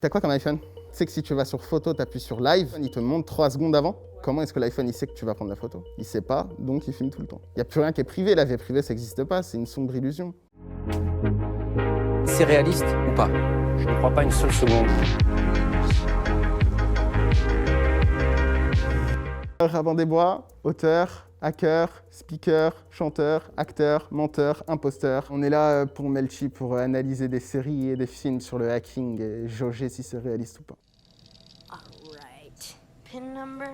T'as quoi comme iPhone? Tu sais que si tu vas sur photo, t'appuies sur live, il te montre 3 secondes avant. Comment est-ce que l'iPhone il sait que tu vas prendre la photo? Il sait pas, donc il filme tout le temps. Il n'y a plus rien qui est privé, la vie privée ça n'existe pas, c'est une sombre illusion. C'est réaliste ou pas? Je ne crois pas une seule seconde. Rabin des Bois, auteur, hacker, speaker, chanteur, acteur, menteur, imposteur. On est là pour Melchi pour analyser des séries et des films sur le hacking et jauger si c'est réaliste ou pas. Alright. Pin number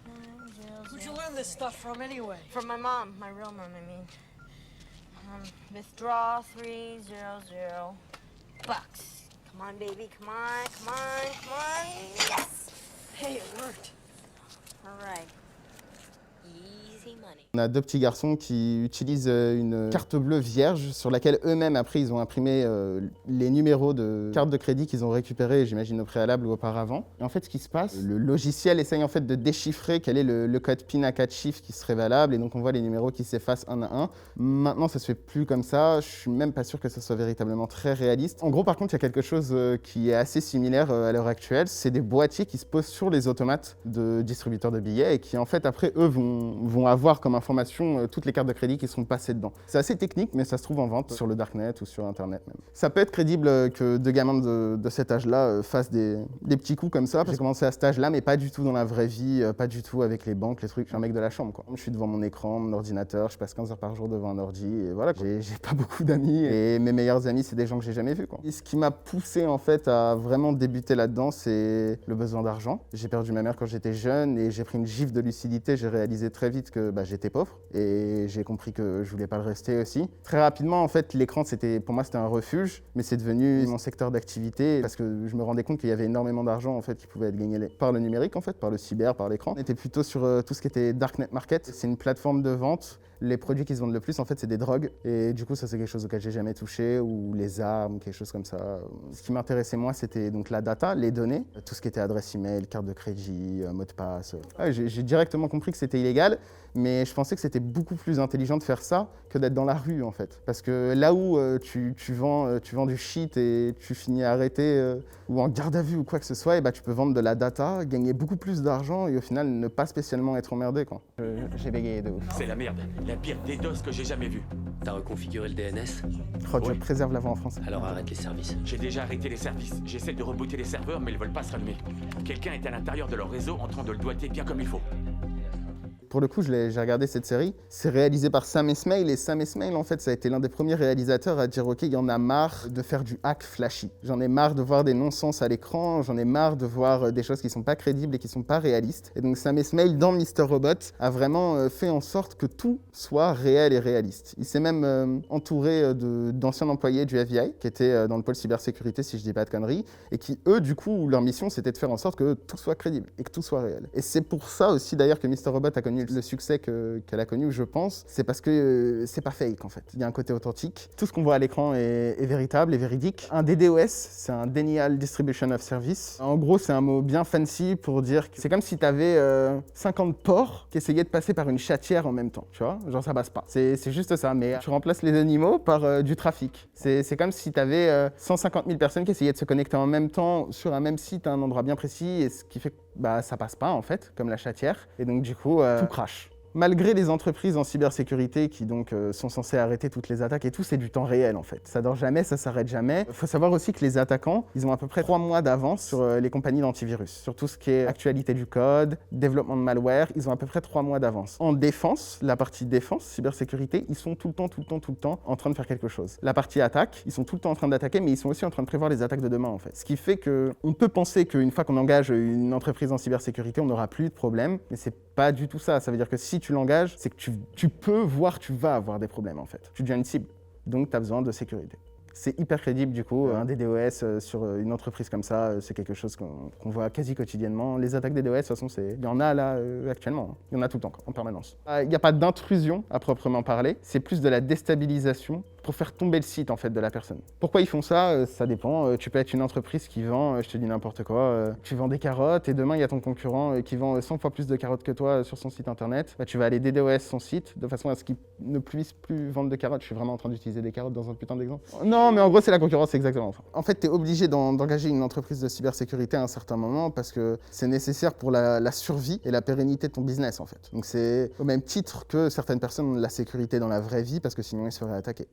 900. Who'd you learn this stuff from anyway? From my mom, my real mom, I mean. Withdraw 300 bucks. Come on, baby, come on, come on, come on. Yes! Hey, it worked. Alright. Easy money. On a deux petits garçons qui utilisent une carte bleue vierge sur laquelle eux-mêmes, après, ils ont imprimé les numéros de carte de crédit qu'ils ont récupérés, j'imagine, au préalable ou auparavant. Et en fait, ce qui se passe, le logiciel essaye en fait de déchiffrer quel est le code PIN à 4 chiffres qui serait valable, et donc on voit les numéros qui s'effacent un à un. Maintenant, ça se fait plus comme ça. Je suis même pas sûr que ça soit véritablement très réaliste. En gros, par contre, il y a quelque chose qui est assez similaire à l'heure actuelle. C'est des boîtiers qui se posent sur les automates de distributeurs de billets et qui, en fait, après, eux, vont avoir comme information toutes les cartes de crédit qui seront passées dedans. C'est assez technique, mais ça se trouve en vente sur le darknet ou sur Internet même. Ça peut être crédible que deux gamins de cet âge-là fassent des petits coups comme ça. J'ai commencé à cet âge-là, mais pas du tout dans la vraie vie, pas du tout avec les banques, les trucs. Je suis un mec de la chambre, quoi. Je suis devant mon écran, mon ordinateur, je passe 15 heures par jour devant un ordi, et voilà. J'ai pas beaucoup d'amis, et mes meilleurs amis, c'est des gens que j'ai jamais vus, quoi. Et ce qui m'a poussé, en fait, à vraiment débuter là-dedans, c'est le besoin d'argent. J'ai perdu ma mère quand j'étais jeune, et j'ai pris une gifle de lucidité. J'ai réalisé très vite que j'étais pauvre, et j'ai compris que je voulais pas le rester aussi. Très rapidement, en fait, l'écran, pour moi, c'était un refuge, mais c'est devenu mon secteur d'activité, parce que je me rendais compte qu'il y avait énormément d'argent, en fait, qui pouvait être gagné par le numérique, en fait, par le cyber, par l'écran. On était plutôt sur tout ce qui était Darknet Market. C'est une plateforme de vente. Les produits qui se vendent le plus, en fait, c'est des drogues. Et du coup, ça, c'est quelque chose auquel j'ai jamais touché, ou les armes, quelque chose comme ça. Ce qui m'intéressait, moi, c'était donc la data, les données, tout ce qui était adresse email, carte de crédit, mot de passe. Ouais, j'ai directement compris que c'était illégal, mais je pensais que c'était beaucoup plus intelligent de faire ça que d'être dans la rue, en fait. Parce que là où tu vends du shit et tu finis arrêté ou en garde à vue ou quoi que ce soit, et tu peux vendre de la data, gagner beaucoup plus d'argent et au final ne pas spécialement être emmerdé, quoi. J'ai bégayé de ouf. C'est la merde, la pire DDoS que j'ai jamais vue. T'as reconfiguré le DNS? Je préserve la voix en français. Alors arrête les services. J'ai déjà arrêté les services. J'essaie de rebooter les serveurs, mais ils veulent pas se rallumer. Quelqu'un est à l'intérieur de leur réseau en train de le doigter bien comme il faut. Pour le coup, j'ai regardé cette série. C'est réalisé par Sam Esmail, et Sam Esmail, en fait, ça a été l'un des premiers réalisateurs à dire « Ok, il y en a marre de faire du hack flashy. J'en ai marre de voir des non-sens à l'écran, j'en ai marre de voir des choses qui sont pas crédibles et qui sont pas réalistes. » Et donc Sam Esmail, dans Mr. Robot, a vraiment fait en sorte que tout soit réel et réaliste. Il s'est même entouré d'anciens employés du FBI, qui étaient dans le pôle cybersécurité, si je dis pas de conneries, et qui, eux, du coup, leur mission, c'était de faire en sorte que tout soit crédible et que tout soit réel. Et c'est pour ça aussi, d'ailleurs, que Mr. Robot a connu le succès qu'elle a connu, je pense, c'est parce que c'est pas fake, en fait. Il y a un côté authentique. Tout ce qu'on voit à l'écran est véritable et véridique. Un DDoS, c'est un Denial Distribution of Service. En gros, c'est un mot bien fancy pour dire que c'est comme si tu avais 50 porcs qui essayaient de passer par une chatière en même temps, tu vois. Genre, ça passe pas. C'est juste ça, mais tu remplaces les animaux par du trafic. C'est comme si tu avais 150 000 personnes qui essayaient de se connecter en même temps sur un même site à un endroit bien précis, et ce qui fait que ça passe pas, en fait, comme la chatière. Et donc, du coup, tout crache. Malgré les entreprises en cybersécurité qui donc sont censées arrêter toutes les attaques et tout, c'est du temps réel en fait. Ça dort jamais, ça s'arrête jamais. Il faut savoir aussi que les attaquants, ils ont à peu près 3 mois d'avance sur les compagnies d'antivirus. Sur tout ce qui est actualité du code, développement de malware, ils ont à peu près 3 mois d'avance. En défense, la partie défense, cybersécurité, ils sont tout le temps en train de faire quelque chose. La partie attaque, ils sont tout le temps en train d'attaquer, mais ils sont aussi en train de prévoir les attaques de demain en fait. Ce qui fait qu'on peut penser qu'une fois qu'on engage une entreprise en cybersécurité, on n'aura plus de problème, mais c'est pas du tout ça. Ça veut dire que si tu l'engages, c'est que tu peux voir, tu vas avoir des problèmes en fait. Tu deviens une cible, donc tu as besoin de sécurité. C'est hyper crédible du coup, un DDoS sur une entreprise comme ça, c'est quelque chose qu'on voit quasi quotidiennement. Les attaques DDoS, de toute façon, il y en a là actuellement, il y en a tout le temps, en permanence. Il n'y a pas d'intrusion à proprement parler, c'est plus de la déstabilisation pour faire tomber le site en fait de la personne. Pourquoi ils font ça? Ça dépend. Tu peux être une entreprise qui vend, je te dis n'importe quoi, tu vends des carottes et demain il y a ton concurrent qui vend 100 fois plus de carottes que toi sur son site internet. Bah, tu vas aller DDoS son site de façon à ce qu'il ne puisse plus vendre de carottes. Je suis vraiment en train d'utiliser des carottes dans un putain d'exemple. Non, mais en gros c'est la concurrence, c'est exactement ça. En fait, tu es obligé d'engager une entreprise de cybersécurité à un certain moment parce que c'est nécessaire pour la survie et la pérennité de ton business en fait. Donc c'est au même titre que certaines personnes ont de la sécurité dans la vraie vie parce que sinon ils se feraient attaquer.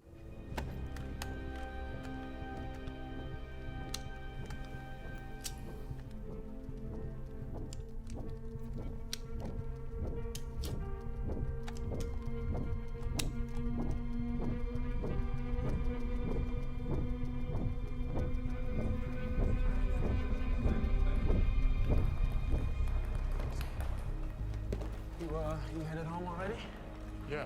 You headed home already? Yeah,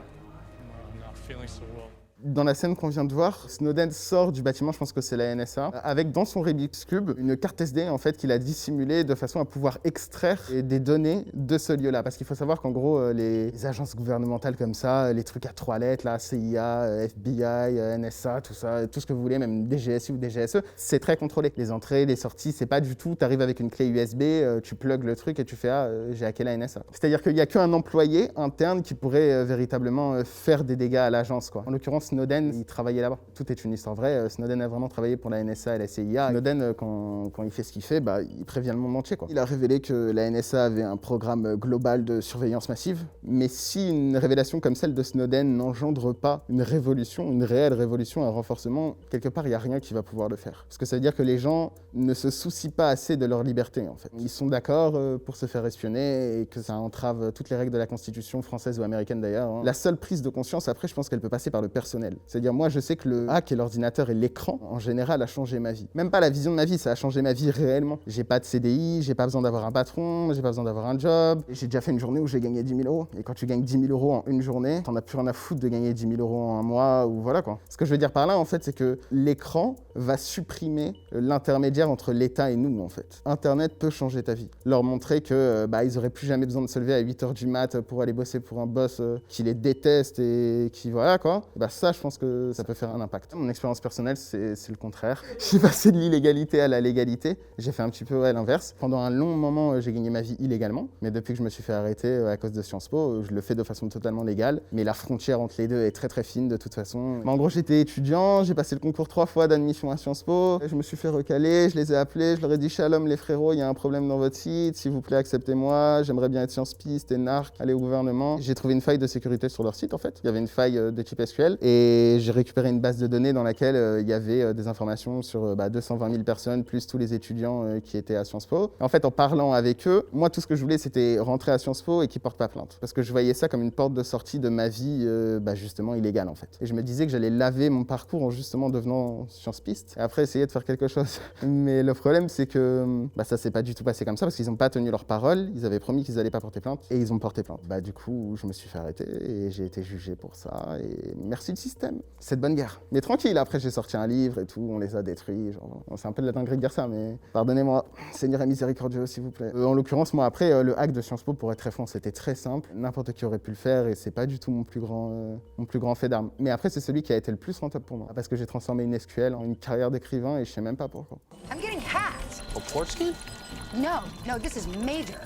I'm not feeling so well. Dans la scène qu'on vient de voir, Snowden sort du bâtiment, je pense que c'est la NSA, avec dans son Rubik's Cube une carte SD en fait qu'il a dissimulée de façon à pouvoir extraire des données de ce lieu-là. Parce qu'il faut savoir qu'en gros, les agences gouvernementales comme ça, les trucs à 3 lettres, là, CIA, FBI, NSA, tout ça, tout ce que vous voulez, même DGSI ou DGSE, c'est très contrôlé. Les entrées, les sorties, c'est pas du tout, tu arrives avec une clé USB, tu plugues le truc et tu fais « Ah, j'ai hacké la NSA ». C'est-à-dire qu'il n'y a qu'un employé interne qui pourrait véritablement faire des dégâts à l'agence, quoi. En l'occurrence, Snowden, il travaillait là-bas. Tout est une histoire vraie. Snowden a vraiment travaillé pour la NSA et la CIA. Snowden, quand il fait ce qu'il fait, bah, il prévient le monde entier, quoi. Il a révélé que la NSA avait un programme global de surveillance massive. Mais si une révélation comme celle de Snowden n'engendre pas une révolution, une réelle révolution, un renforcement, quelque part, il n'y a rien qui va pouvoir le faire. Parce que ça veut dire que les gens ne se soucient pas assez de leur liberté, en fait. Ils sont d'accord pour se faire espionner et que ça entrave toutes les règles de la Constitution française ou américaine, d'ailleurs, hein. La seule prise de conscience, après, je pense qu'elle peut passer par le personnel. C'est-à-dire, moi, je sais que le hack et l'ordinateur et l'écran, en général, a changé ma vie. Même pas la vision de ma vie, ça a changé ma vie réellement. J'ai pas de CDI, j'ai pas besoin d'avoir un patron, j'ai pas besoin d'avoir un job. J'ai déjà fait une journée où j'ai gagné 10 000 €. Et quand tu gagnes 10 000 € en une journée, t'en as plus rien à foutre de gagner 10 000 € en un mois ou voilà, quoi. Ce que je veux dire par là, en fait, c'est que l'écran va supprimer l'intermédiaire entre l'État et nous, en fait. Internet peut changer ta vie. Leur montrer que, ils auraient plus jamais besoin de se lever à 8 h du mat pour aller bosser pour un boss qui les déteste et qui, voilà, quoi. Ça, je pense que ça peut faire un impact. Mon expérience personnelle, c'est le contraire. J'ai passé de l'illégalité à la légalité. J'ai fait un petit peu l'inverse. Pendant un long moment, j'ai gagné ma vie illégalement. Mais depuis que je me suis fait arrêter à cause de Sciences Po, je le fais de façon totalement légale. Mais la frontière entre les deux est très très fine de toute façon. Mais en gros, j'étais étudiant, j'ai passé le concours 3 fois d'admission à Sciences Po. Je me suis fait recaler, je les ai appelés, je leur ai dit « Shalom les frérots, il y a un problème dans votre site, s'il vous plaît, acceptez-moi, j'aimerais bien être Sciences Piste et NARC, aller au gouvernement. » J'ai trouvé une faille de sécurité sur leur site en fait. Il y avait une faille de type SQL et j'ai récupéré une base de données dans laquelle il y avait des informations sur 220 000 personnes, plus tous les étudiants qui étaient à Sciences Po. En fait, en parlant avec eux, moi, tout ce que je voulais, c'était rentrer à Sciences Po et qu'ils portent pas plainte. Parce que je voyais ça comme une porte de sortie de ma vie, justement, illégale, en fait. Et je me disais que j'allais laver mon parcours en justement devenant Sciences Piste, et après essayer de faire quelque chose. Mais le problème, c'est que ça s'est pas du tout passé comme ça, parce qu'ils n'ont pas tenu leur parole, ils avaient promis qu'ils n'allaient pas porter plainte, et ils ont porté plainte. Du coup, je me suis fait arrêter, et j'ai été jugé pour ça, et merci le système. C'est de bonne guerre. Mais tranquille, après j'ai sorti un livre et tout, on les a détruits, genre, c'est un peu de la dinguerie de dire ça, mais pardonnez-moi, Seigneur est miséricordieux s'il vous plaît. En l'occurrence, moi après, le hack de Sciences Po, pour être très franc, c'était très simple, n'importe qui aurait pu le faire et c'est pas du tout mon plus grand fait d'armes. Mais après, c'est celui qui a été le plus rentable pour moi, parce que j'ai transformé une SQL en une carrière d'écrivain et je sais même pas pourquoi. I'm getting hacked. A port scan? No, this is major.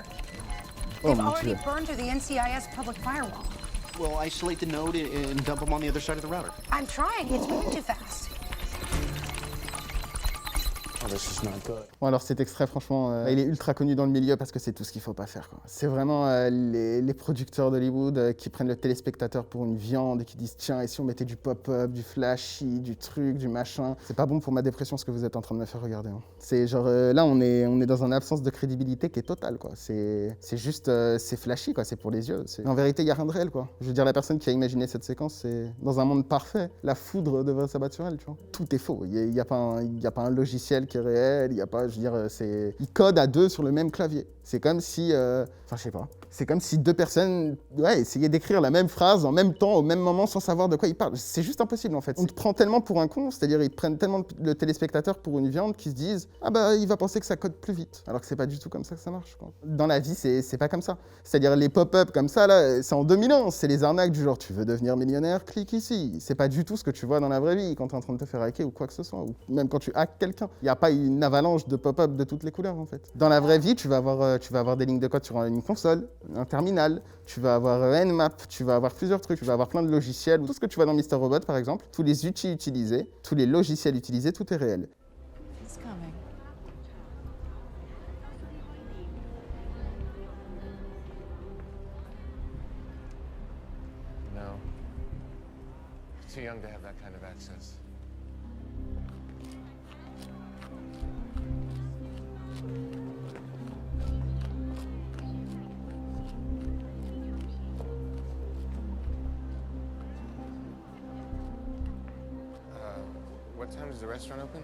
Oh They've mon already Dieu. burned through the NCIS public firewall. Well, isolate the node and dump them on the other side of the router. I'm trying. It's moving too fast. Oh, this is not good. Bon alors cet extrait franchement, il est ultra connu dans le milieu parce que c'est tout ce qu'il faut pas faire, quoi. C'est vraiment les producteurs d'Hollywood qui prennent le téléspectateur pour une viande et qui disent tiens et si on mettait du pop-up, du flashy, du truc, du machin. C'est pas bon pour ma dépression ce que vous êtes en train de me faire regarder, hein. C'est genre là on est dans une absence de crédibilité qui est totale, quoi. C'est juste c'est flashy, quoi, c'est pour les yeux. En vérité il y a rien de réel, quoi. Je veux dire la personne qui a imaginé cette séquence, c'est dans un monde parfait, la foudre devrait s'abattre sur elle, tu vois. Tout est faux, il y a pas un logiciel qui est réel, il y a pas, je veux dire, ils codent à deux sur le même clavier. C'est comme si, enfin je sais pas, c'est comme si deux personnes essayaient d'écrire la même phrase en même temps, au même moment, sans savoir de quoi ils parlent. C'est juste impossible en fait. On te prend tellement pour un con, c'est-à-dire ils prennent tellement le téléspectateur pour une viande qu'ils se disent « Ah bah il va penser que ça code plus vite », alors que c'est pas du tout comme ça que ça marche, quoi. Dans la vie, c'est pas comme ça. C'est-à-dire les pop-up comme ça, là, c'est en 2001, c'est les arnaques du genre « Tu veux devenir millionnaire, clique ici ». C'est pas du tout ce que tu vois dans la vraie vie quand t'es en train de te faire hacker ou quoi que ce soit, ou même quand tu hackes quelqu'un. Il n'y a pas une avalanche de pop-up de toutes les couleurs en fait. Dans la vraie vie, tu vas avoir des lignes de code sur une console, un terminal, tu vas avoir Nmap, tu vas avoir plusieurs trucs, tu vas avoir plein de logiciels. Tout ce que tu vois dans Mr. Robot par exemple, tous les outils utilisés, tous les logiciels utilisés, tout est réel. He's coming. No. Too young to have that kind of access. What time does the restaurant open?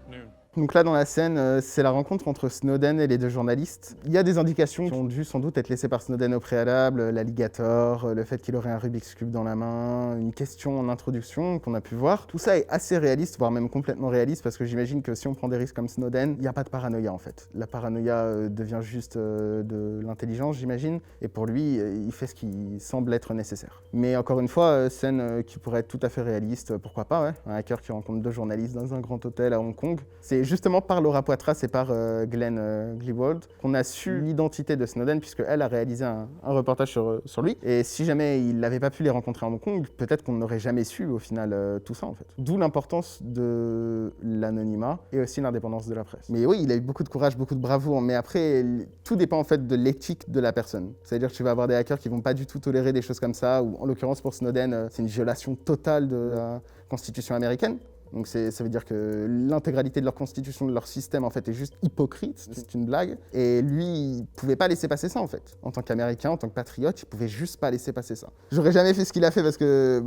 Noon. Donc là, dans la scène, c'est la rencontre entre Snowden et les deux journalistes. Il y a des indications qui ont dû sans doute être laissées par Snowden au préalable, l'alligator, le fait qu'il aurait un Rubik's Cube dans la main, une question en introduction qu'on a pu voir. Tout ça est assez réaliste, voire même complètement réaliste, parce que j'imagine que si on prend des risques comme Snowden, il n'y a pas de paranoïa en fait. La paranoïa devient juste de l'intelligence, j'imagine, et pour lui, il fait ce qui semble être nécessaire. Mais encore une fois, scène qui pourrait être tout à fait réaliste, pourquoi pas, ouais. Un hacker qui rencontre deux journalistes dans un grand hôtel à Hong Kong. C'est justement par Laura Poitras et par Glenn Greenwald qu'on a su l'identité de Snowden, puisqu'elle a réalisé un reportage sur lui. Et si jamais il n'avait pas pu les rencontrer à Hong Kong, peut-être qu'on n'aurait jamais su au final tout ça en fait. D'où l'importance de l'anonymat et aussi l'indépendance de la presse. Mais oui, il a eu beaucoup de courage, beaucoup de bravoure, mais après, tout dépend en fait de l'éthique de la personne. C'est-à-dire que tu vas avoir des hackers qui vont pas du tout tolérer des choses comme ça, ou en l'occurrence pour Snowden, c'est une violation totale de la Constitution américaine. Donc ça veut dire que l'intégralité de leur constitution, de leur système, en fait, est juste hypocrite, c'est une blague. Et lui, il pouvait pas laisser passer ça, en fait. En tant qu'Américain, en tant que patriote, il pouvait juste pas laisser passer ça. J'aurais jamais fait ce qu'il a fait parce que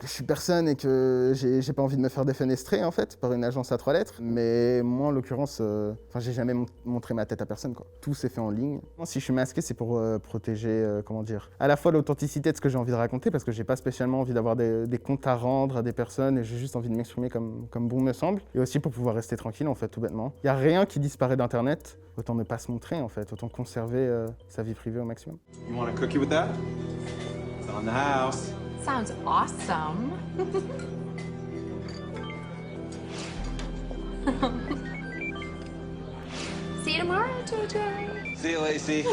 je suis personne et que j'ai pas envie de me faire défenestrer, en fait, par une agence à 3 lettres. Mais moi, en l'occurrence, j'ai jamais montré ma tête à personne, quoi. Tout s'est fait en ligne. Si je suis masqué, c'est pour protéger, à la fois l'authenticité de ce que j'ai envie de raconter, parce que j'ai pas spécialement envie d'avoir des comptes à rendre à des personnes, et j'ai juste envie de m'exprimer comme bon me semble, et aussi pour pouvoir rester tranquille en fait, tout bêtement. Il n'y a rien qui disparaît d'internet, autant ne pas se montrer en fait, autant conserver sa vie privée au maximum. You want a cookie with that? It's on the house. Sounds awesome. See you tomorrow, JJ. See you, Lacey.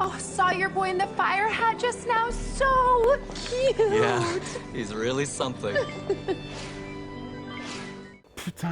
Oh, saw your boy in the fire hat just now. So cute. Yeah, he's really something. Putain,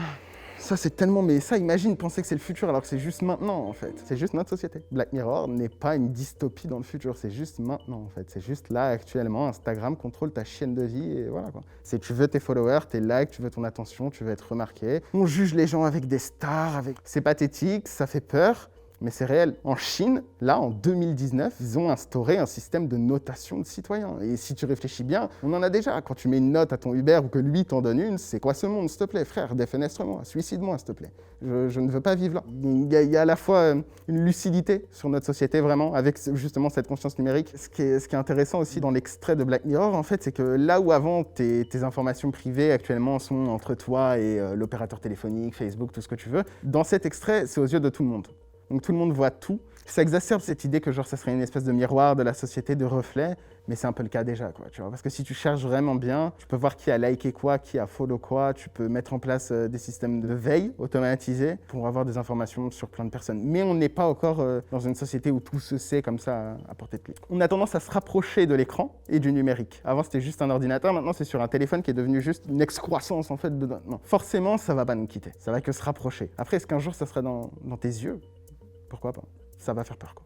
ça c'est tellement... Mais ça, imagine penser que c'est le futur alors que c'est juste maintenant en fait. C'est juste notre société. Black Mirror n'est pas une dystopie dans le futur, c'est juste maintenant en fait. C'est juste là actuellement, Instagram contrôle ta chaîne de vie et voilà quoi. C'est tu veux tes followers, tes likes, tu veux ton attention, tu veux être remarqué. On juge les gens avec des stars, C'est pathétique, ça fait peur. Mais c'est réel. En Chine, là, en 2019, ils ont instauré un système de notation de citoyens. Et si tu réfléchis bien, on en a déjà. Quand tu mets une note à ton Uber ou que lui t'en donne une, c'est quoi ce monde, s'il te plaît, frère? Défenestre-moi, suicide-moi, s'il te plaît. Je ne veux pas vivre là. Il y a à la fois une lucidité sur notre société, vraiment, avec justement cette conscience numérique. Ce qui est intéressant aussi dans l'extrait de Black Mirror, en fait, c'est que là où avant, tes informations privées actuellement sont entre toi et l'opérateur téléphonique, Facebook, tout ce que tu veux, dans cet extrait, c'est aux yeux de tout le monde. Donc tout le monde voit tout. Ça exacerbe cette idée que genre ça serait une espèce de miroir de la société, de reflet, mais c'est un peu le cas déjà, quoi, tu vois. Parce que si tu cherches vraiment bien, tu peux voir qui a liké quoi, qui a follow quoi, tu peux mettre en place des systèmes de veille automatisés pour avoir des informations sur plein de personnes. Mais on n'est pas encore dans une société où tout se sait comme ça à portée de clic. On a tendance à se rapprocher de l'écran et du numérique. Avant c'était juste un ordinateur, maintenant c'est sur un téléphone qui est devenu juste une excroissance en fait de... Non. Forcément ça va pas nous quitter, ça va que se rapprocher. Après est-ce qu'un jour ça sera dans tes yeux? Pourquoi pas? Ça va faire peur, quoi.